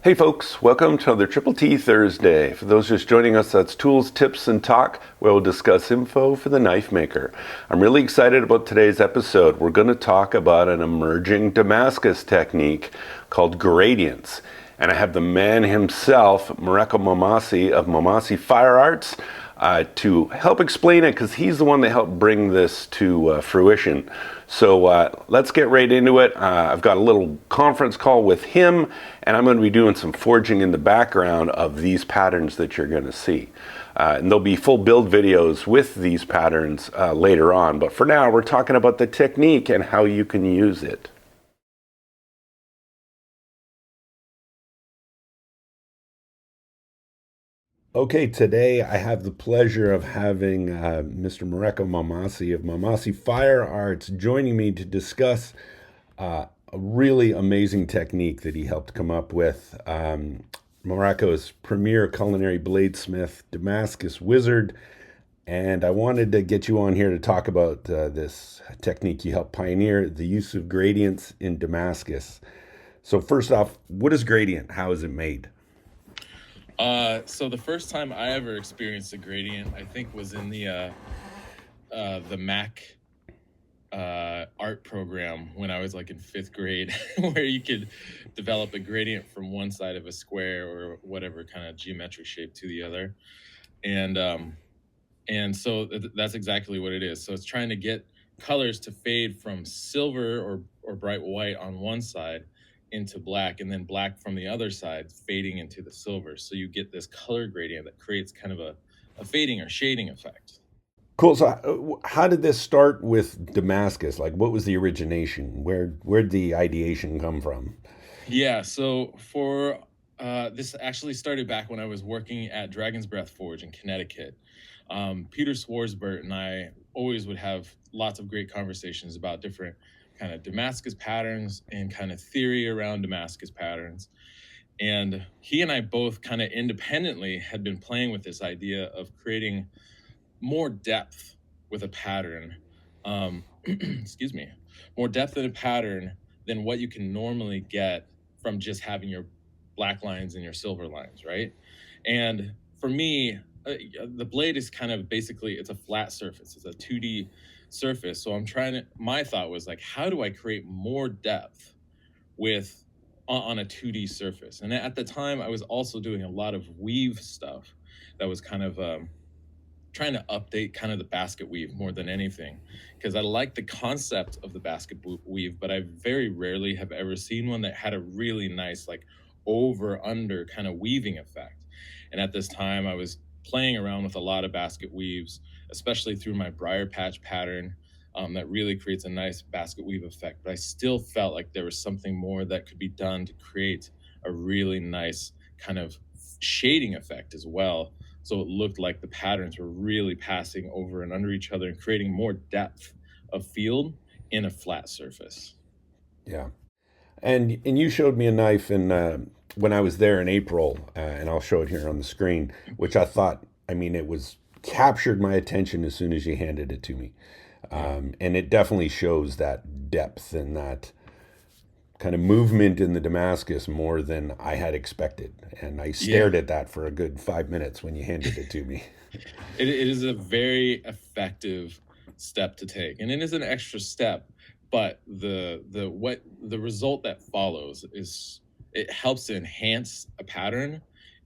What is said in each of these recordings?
Hey folks, welcome to another Triple T Thursday. For those just joining us, that's Tools, Tips, and Talk, where we'll discuss info for the knife maker. I'm really excited about today's episode. We're going to talk about an emerging Damascus technique called gradients. And I have the man himself, Mareko Maumasi of Maumasi Fire Arts, to help explain it because he's the one that helped bring this to fruition. So let's get right into it. I've got a little conference call with him, and I'm going to be doing some forging in the background of these patterns that you're going to see. And there'll be full build videos with these patterns later on. But for now, we're talking about the technique and how you can use it. Okay, today I have the pleasure of having Mr. Mareko Maumasi of Maumasi Fire Arts joining me to discuss a really amazing technique that he helped come up with. Mareko's premier culinary bladesmith, Damascus wizard, and I wanted to get you on here to talk about this technique you helped pioneer, the use of gradients in Damascus. So first off, what is gradient? How is it made? So the first time I ever experienced a gradient, I think, was in the Mac art program when I was like in 5th grade, where you could develop a gradient from one side of a square or whatever kind of geometric shape to the other, and so that's exactly what it is. So it's trying to get colors to fade from silver or bright white on one side into black, and then black from the other side fading into the silver. So you get this color gradient that creates kind of a fading or shading effect. Cool. So, how did this start with Damascus? Like, what was the origination? Where'd the ideation come from? Yeah, so for this actually started back when I was working at Dragon's Breath Forge in Connecticut. Peter Swarsbert and I always would have lots of great conversations about different kind of Damascus patterns and kind of theory around Damascus patterns. And he and I both kind of independently had been playing with this idea of creating more depth with a pattern. Excuse me, more depth in a pattern than what you can normally get from just having your black lines and your silver lines, right? And for me, the blade is kind of basically, it's a flat surface. It's a 2D surface. So my thought was like, how do I create more depth with on a 2D surface? And at the time, I was also doing a lot of weave stuff that was kind of trying to update kind of the basket weave more than anything, because I like the concept of the basket weave, but I very rarely have ever seen one that had a really nice like over under kind of weaving effect. And at this time I was playing around with a lot of basket weaves, especially through my briar patch pattern, that really creates a nice basket weave effect. But I still felt like there was something more that could be done to create a really nice kind of shading effect as well. So it looked like the patterns were really passing over and under each other and creating more depth of field in a flat surface. Yeah, and you showed me a knife in when I was there in April, and I'll show it here on the screen, which I thought, I mean, it was captured my attention as soon as you handed it to me, Yeah. and it definitely shows that depth and that kind of movement in the Damascus more than I had expected. And I Yeah. stared at that for a good 5 minutes when you handed it to me. It is a very effective step to take. And it is an extra step, but the result that follows is it helps to enhance a pattern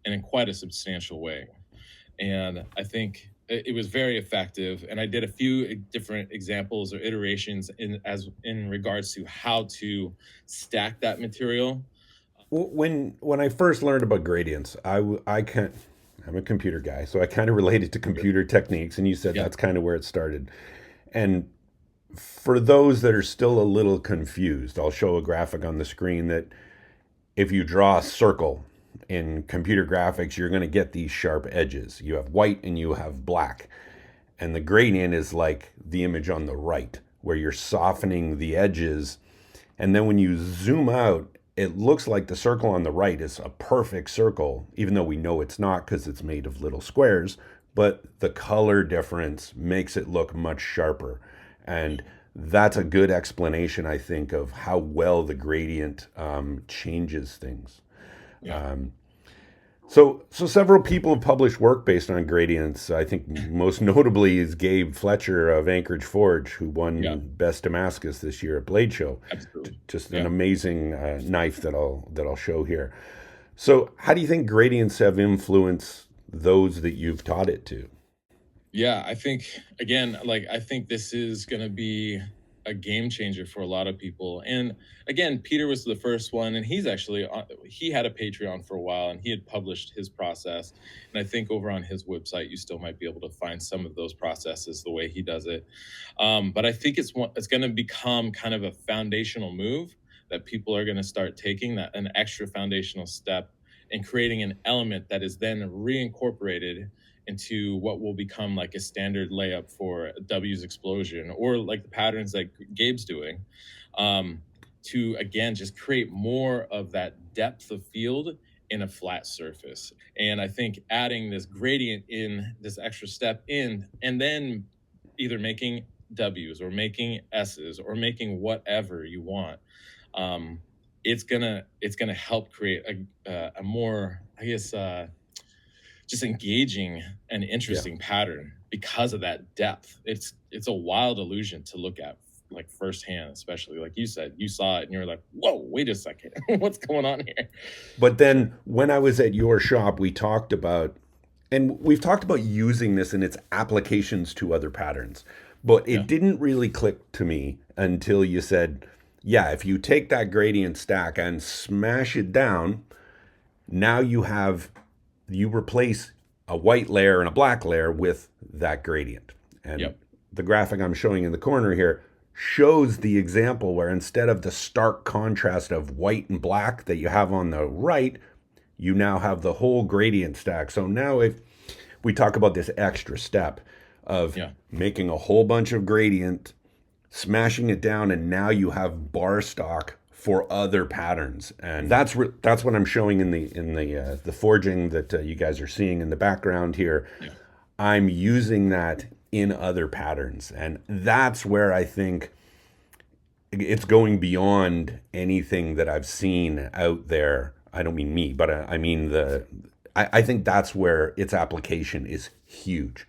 and in quite a substantial way. And I think it was very effective. And I did a few different examples or iterations in regards to how to stack that material. When I first learned about gradients, I can't. I'm a computer guy, so I kind of related to computer techniques, and you said Yeah. that's kind of where it started. And for those that are still a little confused, I'll show a graphic on the screen that if you draw a circle in computer graphics, you're going to get these sharp edges. You have white and you have black. And the gradient is like the image on the right, where you're softening the edges. And then when you zoom out, it looks like the circle on the right is a perfect circle, even though we know it's not because it's made of little squares. But the color difference makes it look much sharper. And that's a good explanation, I think, of how well the gradient changes things. Yeah. So several people have published work based on gradients. I think most notably is Gabe Fletcher of Anchorage Forge, who Yeah. won Best Damascus this year at Blade Show. Absolutely. Just an Yeah. amazing knife that I'll show here. So, how do you think gradients have influenced those that you've taught it to? Yeah, I think again, like I think this is going to be a game changer for a lot of people. And again, Peter was the first one, and he's actually he had a Patreon for a while, and he had published his process. And I think over on his website, you still might be able to find some of those processes the way he does it. But I think it's going to become kind of a foundational move that people are going to start taking, that an extra foundational step and creating an element that is then reincorporated into what will become like a standard layup for W's explosion, or like the patterns that Gabe's doing, to again just create more of that depth of field in a flat surface. And I think adding this gradient in, this extra step in, and then either making W's or making S's or making whatever you want, um, it's gonna help create a more, I guess, just engaging and Yeah. interesting pattern because of that depth. It's a wild illusion to look at, like firsthand, especially like you said, you saw it and you're like, whoa, wait a second, what's going on here? But then when I was at your shop, we talked about, and we've talked about using this in its applications to other patterns, but Yeah. it didn't really click to me until you said, yeah, if you take that gradient stack and smash it down, now you replace a white layer and a black layer with that gradient. And Yep. the graphic I'm showing in the corner here shows the example where instead of the stark contrast of white and black that you have on the right, you now have the whole gradient stack. So now if we talk about this extra step of Yeah. making a whole bunch of gradient, smashing it down, and now you have bar stock for other patterns, and that's what I'm showing in the forging that you guys are seeing in the background here. Yeah. I'm using that in other patterns, and that's where I think it's going beyond anything that I've seen out there. I don't mean me, but I mean I think that's where its application is huge.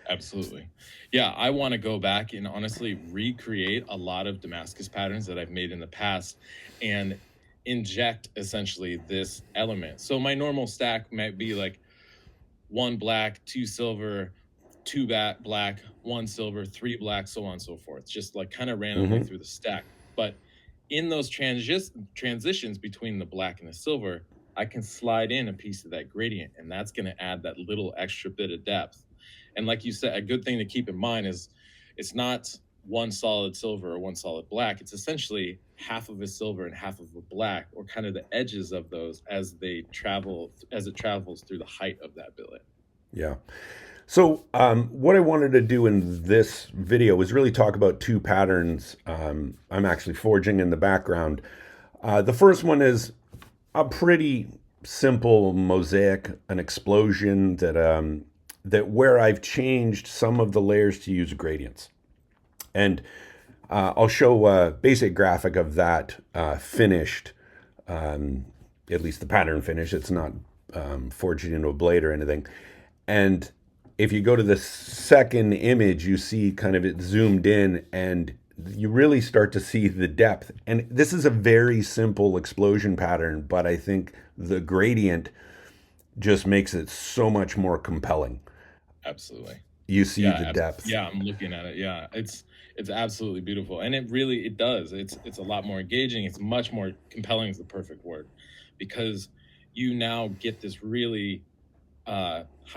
Absolutely. Yeah, I want to go back and honestly recreate a lot of Damascus patterns that I've made in the past and inject essentially this element. So my normal stack might be like one black, two silver, two black, one silver, three black, so on and so forth, just like kind of randomly Mm-hmm. through the stack. But in those transitions between the black and the silver, I can slide in a piece of that gradient, and that's going to add that little extra bit of depth. And like you said, a good thing to keep in mind is it's not one solid silver or one solid black. It's essentially half of a silver and half of a black, or kind of the edges of those as it travels through the height of that billet. Yeah. So, what I wanted to do in this video was really talk about two patterns. I'm actually forging in the background. The first one is a pretty simple mosaic, an explosion that where I've changed some of the layers to use gradients, and I'll show a basic graphic of that finished, at least the pattern finish. It's not forged into a blade or anything, and if you go to the second image, you see kind of it zoomed in and you really start to see the depth. And this is a very simple explosion pattern, but I think the gradient just makes it so much more compelling. Absolutely. You see the Yeah, depth. yeah, I'm looking at it. Yeah, it's absolutely beautiful, and it does. It's a lot more engaging. It's much more compelling is the perfect word, because you now get this really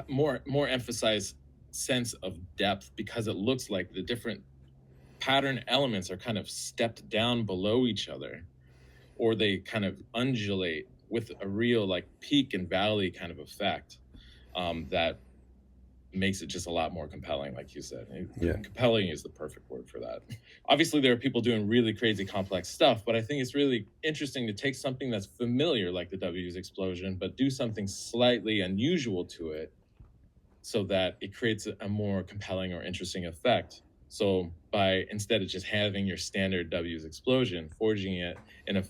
more emphasized sense of depth, because it looks like the different pattern elements are kind of stepped down below each other, or they kind of undulate with a real like peak and valley kind of effect, that makes it just a lot more compelling, like you said. Yeah. Compelling is the perfect word for that. Obviously, there are people doing really crazy, complex stuff, but I think it's really interesting to take something that's familiar, like the W's explosion, but do something slightly unusual to it so that it creates a more compelling or interesting effect. So by instead of just having your standard W's explosion, forging it in a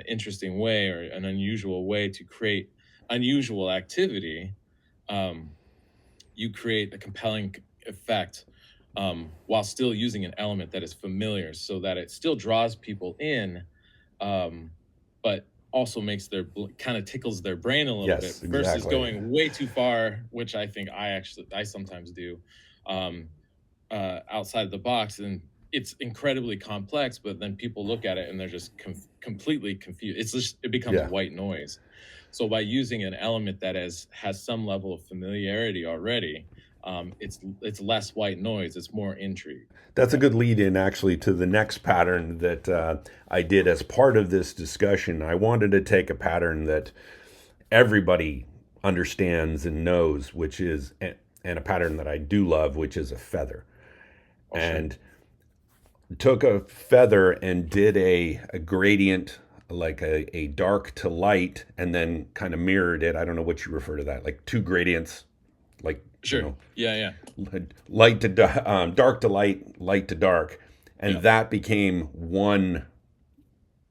interesting way or an unusual way to create unusual activity, you create a compelling effect while still using an element that is familiar, so that it still draws people in, but also makes their kind of tickles their brain a little bit Yes, versus exactly. going way too far, which I think I sometimes do, um, outside of the box, and it's incredibly complex. But then people look at it and they're just completely confused. It becomes Yeah. white noise. So by using an element that has some level of familiarity already, it's less white noise. It's more intrigue. That's a good lead in actually to the next pattern that I did as part of this discussion. I wanted to take a pattern that everybody understands and knows, which is, and a pattern that I do love, which is a feather. Oh, sure. And took a feather and did a gradient, like a dark to light, and then kind of mirrored it. I don't know what you refer to that, like two gradients, like, Sure. Yeah. light to dark to light, light to dark, and Yeah. that became one.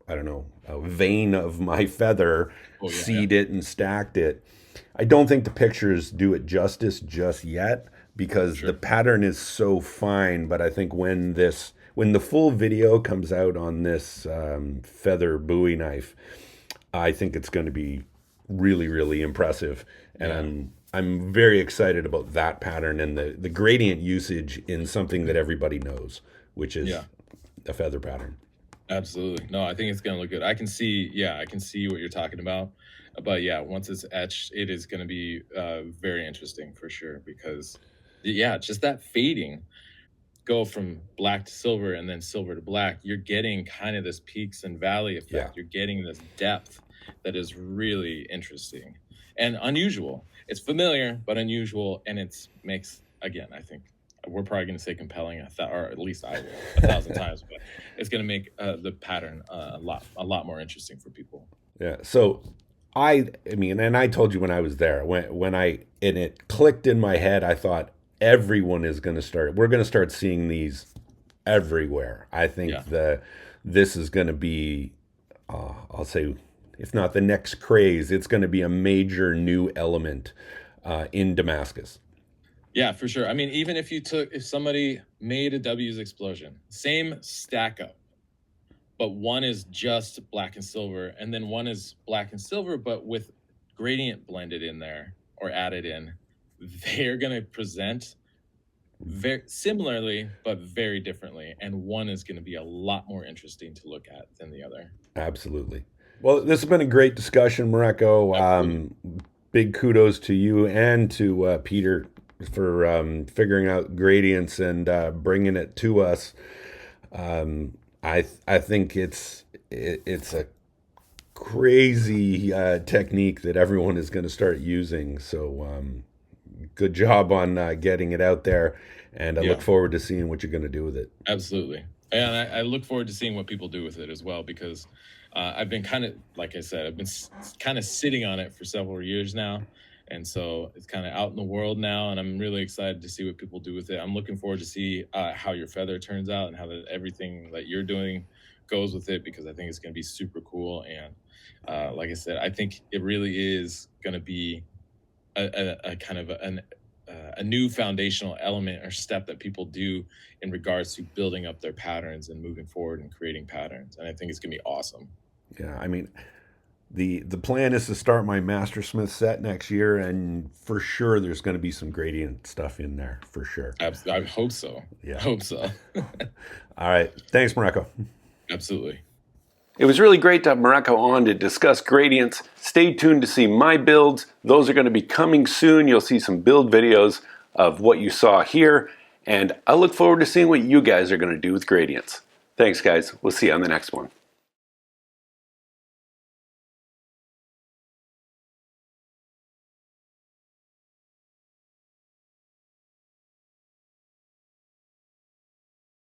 I don't know, a vein of my feather, Oh, yeah. seed it and stacked it. I don't think the pictures do it justice just yet because the Sure. pattern is so fine. But I think when the full video comes out on this feather Bowie knife, I think it's going to be really, really impressive. And Yeah. I'm very excited about that pattern and the gradient usage in something that everybody knows, which is Yeah. a feather pattern. Absolutely. No, I think it's gonna look good. I can see what you're talking about. But yeah, once it's etched, it is gonna be very interesting for sure because yeah, just that fading, go from black to silver and then silver to black, you're getting kind of this peaks and valley Yeah. effect. You're getting this depth that is really interesting and unusual. It's familiar but unusual, and it's makes again, I think we're probably going to say compelling, or at least I will 1,000 times, but it's going to make the pattern a lot more interesting for people. Yeah. So I mean, and I told you when I was there, when I and it clicked in my head, I thought everyone is going to start. We're going to start seeing these everywhere. I Yeah. think this is going to be, I'll say, if not the next craze, it's going to be a major new element in Damascus. Yeah, for sure. I mean, even if somebody made a W's explosion, same stack up, but one is just black and silver, and then one is black and silver, but with gradient blended in there or added in, they're going to present very similarly, but very differently. And one is going to be a lot more interesting to look at than the other. Absolutely. Well, this has been a great discussion, Mareko. Absolutely. Big kudos to you and to Peter for figuring out gradients and bringing it to us. I think it's a crazy technique that everyone is going to start using. So good job on getting it out there, and I look Yeah, forward to seeing what you're going to do with it. absolutely. And I look forward to seeing what people do with it as well, because I've been kind of, like I said, I've been kind of sitting on it for several years now. And so it's kind of out in the world now, and I'm really excited to see what people do with it. I'm looking forward to see how your feather turns out and how everything that you're doing goes with it, because I think it's going to be super cool. And like I said, I think it really is going to be a kind of a new foundational element or step that people do in regards to building up their patterns and moving forward and creating patterns. And I think it's going to be awesome. Yeah, I mean, the plan is to start my Mastersmith set next year, and for sure there's going to be some gradient stuff in there for sure. I hope so. I Yeah. hope so. All right. Thanks, Mareko. Absolutely. It was really great to have Mareko on to discuss gradients. Stay tuned to see my builds. Those are going to be coming soon. You'll see some build videos of what you saw here, and I look forward to seeing what you guys are going to do with gradients. Thanks, guys. We'll see you on the next one.